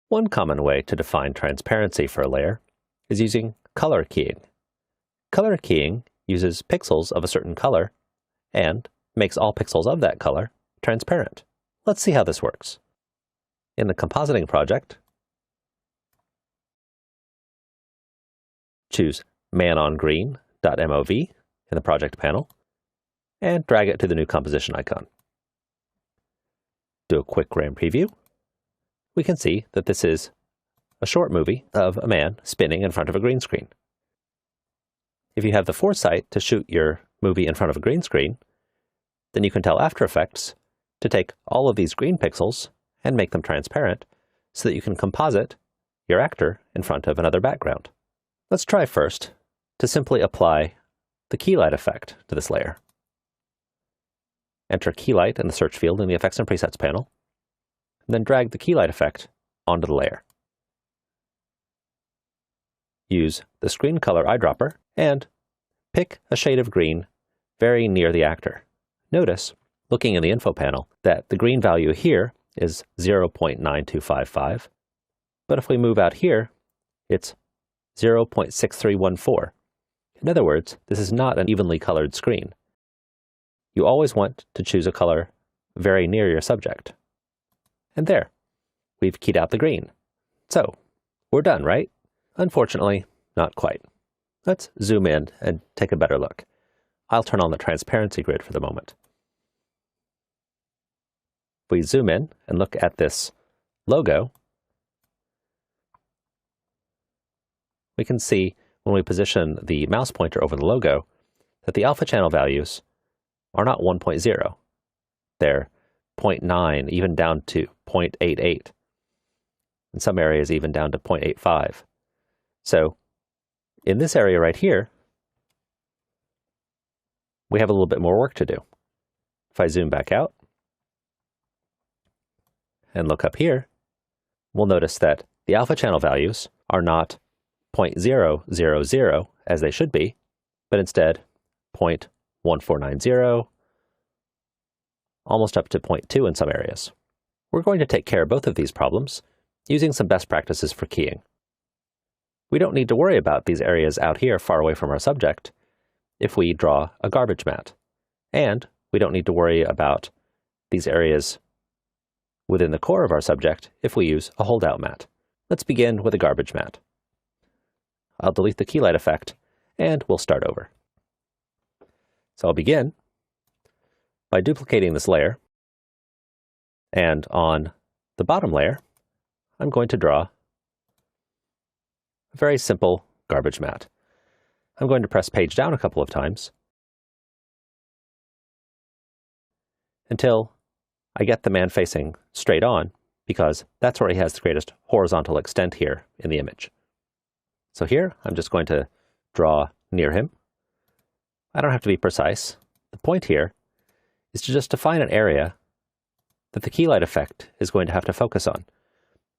One common way to define transparency for a layer is using color keying. Color keying uses pixels of a certain color and makes all pixels of that color transparent. Let's see how this works. In the Compositing project, choose manongreen.mov in the project panel and drag it to the new composition icon. Do a quick RAM preview. We can see that this is a short movie of a man spinning in front of a green screen. If you have the foresight to shoot your movie in front of a green screen, then you can tell After Effects to take all of these green pixels and make them transparent so that you can composite your actor in front of another background. Let's try first to simply apply the key light effect to this layer. Enter key light in the search field in the Effects and Presets panel, and then drag the key light effect onto the layer. Use the screen color eyedropper and pick a shade of green very near the actor. Notice, looking in the info panel, that the green value here is 0.9255, but if we move out here, it's 0.6314. In other words, this is not an evenly colored screen. You always want to choose a color very near your subject. And there, we've keyed out the green. So, we're done, right? Unfortunately, not quite. Let's zoom in and take a better look. I'll turn on the transparency grid for the moment. If we zoom in and look at this logo, we can see when we position the mouse pointer over the logo that the alpha channel values are not 1.0. They're 0.9, even down to 0.88. In some areas, even down to 0.85. So, in this area right here, we have a little bit more work to do. If I zoom back out and look up here, we'll notice that the alpha channel values are not 0.000 as they should be, but instead 0.1490, almost up to 0.2 in some areas. We're going to take care of both of these problems using some best practices for keying. We don't need to worry about these areas out here far away from our subject if we draw a garbage matte. And we don't need to worry about these areas within the core of our subject if we use a holdout matte. Let's begin with a garbage matte. I'll delete the key light effect and we'll start over. So I'll begin by duplicating this layer, and on the bottom layer, I'm going to draw a very simple garbage matte. I'm going to press page down a couple of times until I get the man facing straight on, because that's where he has the greatest horizontal extent here in the image. So here, I'm just going to draw near him. I don't have to be precise. The point here is to just define an area that the key light effect is going to have to focus on.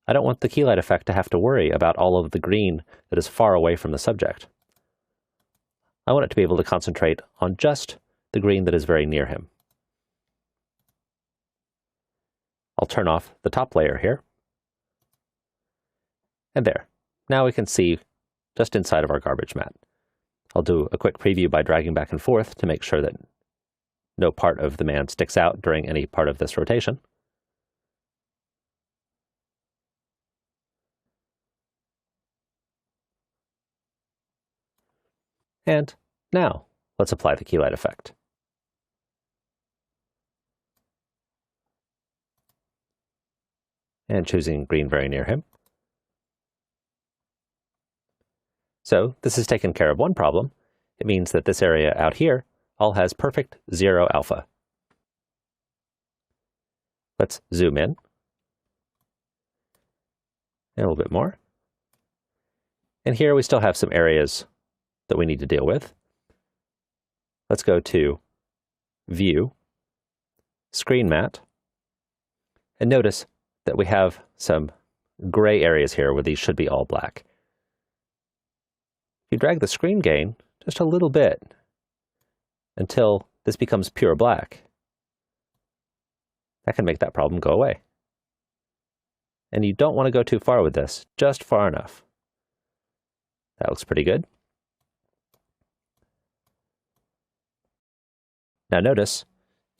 I don't want the key light effect to have to worry about all of the green that is far away from the subject. I want it to be able to concentrate on just the green that is very near him. I'll turn off the top layer here. And there. Now we can see just inside of our garbage matte. I'll do a quick preview by dragging back and forth to make sure that no part of the man sticks out during any part of this rotation. And now, let's apply the key light effect. And choosing green very near him. So this has taken care of one problem. It means that this area out here all has perfect 0 alpha. Let's zoom in. And a little bit more. And here we still have some areas that we need to deal with. Let's go to View, Screen Matte, and notice that we have some gray areas here where these should be all black. If you drag the screen gain just a little bit until this becomes pure black, that can make that problem go away. And you don't want to go too far with this, just far enough. That looks pretty good. Now notice,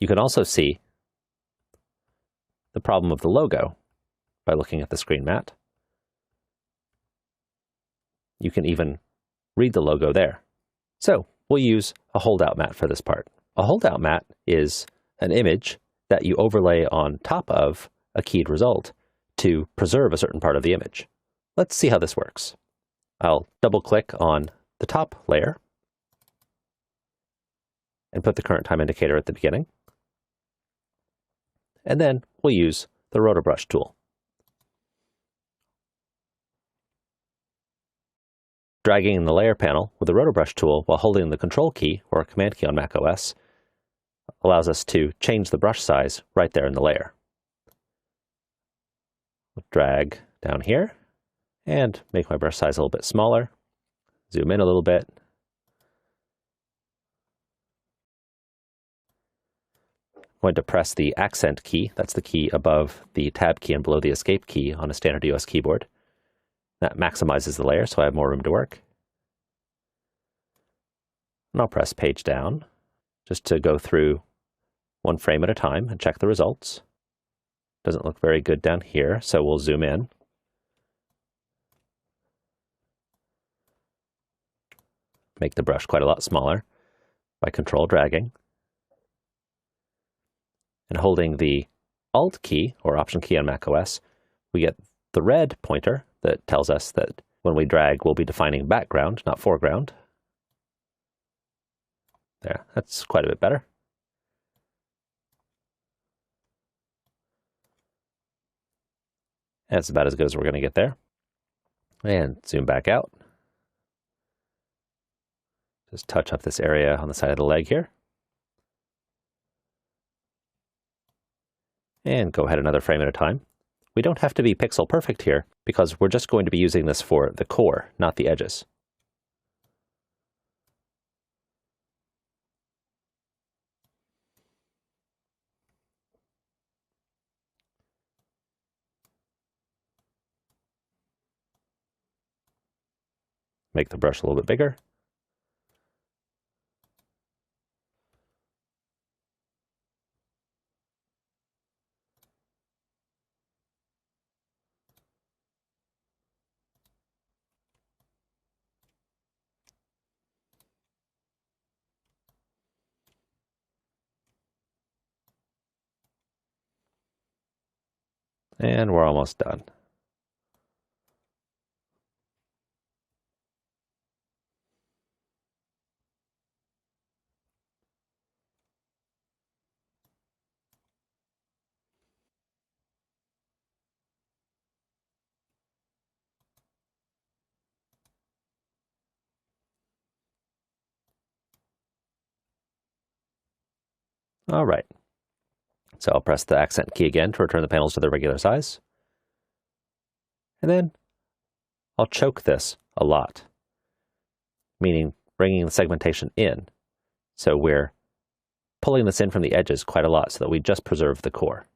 you can also see the problem of the logo by looking at the screen mat. You can even read the logo there. So we'll use a holdout mat for this part. A holdout mat is an image that you overlay on top of a keyed result to preserve a certain part of the image. Let's see how this works. I'll double-click on the top layer and put the current time indicator at the beginning. And then we'll use the rotobrush tool. Dragging in the layer panel with the rotobrush tool while holding the Control key or Command key on macOS allows us to change the brush size right there in the layer. Drag down here and make my brush size a little bit smaller. Zoom in a little bit. I'm going to press the Accent key. That's the key above the Tab key and below the Escape key on a standard US keyboard. That maximizes the layer so I have more room to work. And I'll press Page Down just to go through one frame at a time and check the results. Doesn't look very good down here, so we'll zoom in. Make the brush quite a lot smaller by Control dragging. And holding the Alt key or Option key on macOS, we get the red pointer that tells us that when we drag, we'll be defining background, not foreground. There, that's quite a bit better. That's about as good as we're going to get there. And zoom back out. Just touch up this area on the side of the leg here. And go ahead another frame at a time. We don't have to be pixel perfect here because we're just going to be using this for the core, not the edges. Make the brush a little bit bigger. And we're almost done. All right. So I'll press the Accent key again to return the panels to their regular size. And then I'll choke this a lot, meaning bringing the segmentation in. So we're pulling this in from the edges quite a lot so that we just preserve the core.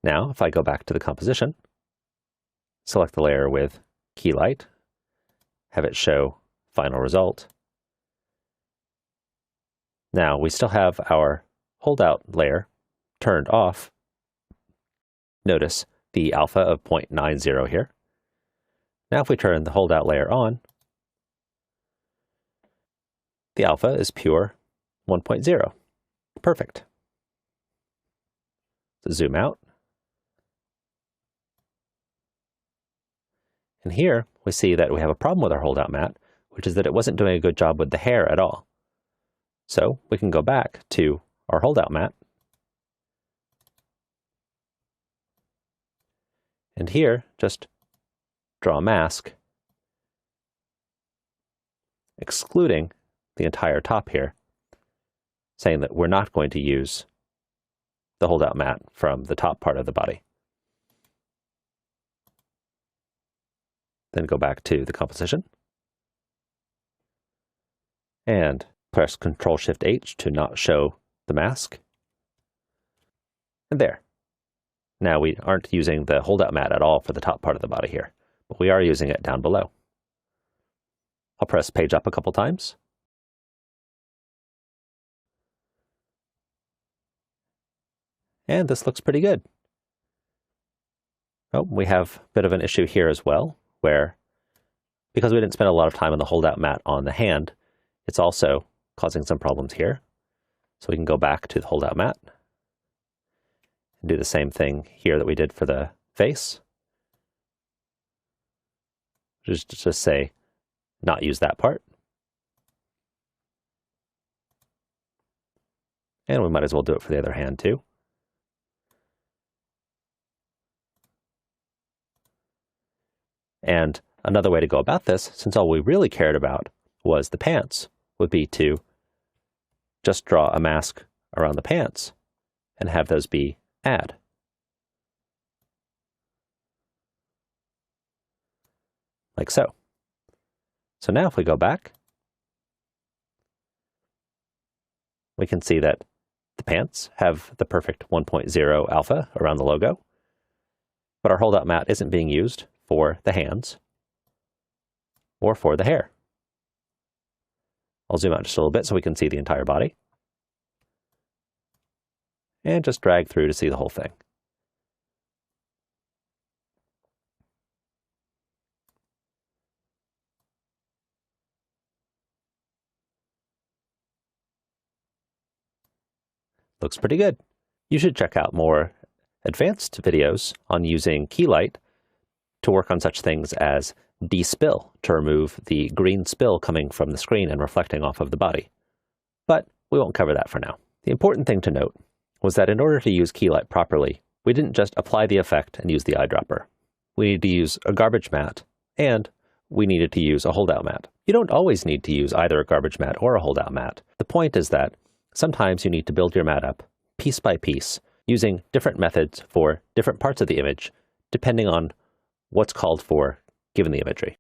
Now, if I go back to the composition, select the layer with Key Light, have it show final result. Now, we still have our holdout layer turned off. Notice the alpha of 0.90 here. Now, if we turn the holdout layer on, the alpha is pure 1.0. Perfect. So zoom out. And here we see that we have a problem with our holdout mat, which is that it wasn't doing a good job with the hair at all. So we can go back to our holdout mat. And here, just draw a mask, excluding the entire top here, saying that we're not going to use the holdout mat from the top part of the body. Then go back to the composition and press Ctrl-Shift-H to not show the mask. And there. Now we aren't using the holdout mat at all for the top part of the body here, but we are using it down below. I'll press page up a couple times. And this looks pretty good. Oh, we have a bit of an issue here as well, where because we didn't spend a lot of time on the holdout mat on the hand, it's also causing some problems here. So we can go back to the holdout mat and do the same thing here that we did for the face. Just say, not use that part. And we might as well do it for the other hand too. And another way to go about this, since all we really cared about was the pants, would be to just draw a mask around the pants and have those be add. Like so. So now if we go back, we can see that the pants have the perfect 1.0 alpha around the logo, but our holdout mat isn't being used for the hands or for the hair. I'll zoom out just a little bit so we can see the entire body. And just drag through to see the whole thing. Looks pretty good. You should check out more advanced videos on using Keylight to work on such things as de-spill, to remove the green spill coming from the screen and reflecting off of the body. But we won't cover that for now. The important thing to note was that in order to use Keylight properly, we didn't just apply the effect and use the eyedropper. We needed to use a garbage mat, and we needed to use a holdout mat. You don't always need to use either a garbage mat or a holdout mat. The point is that sometimes you need to build your mat up piece by piece, using different methods for different parts of the image, depending on what's called for given the imagery.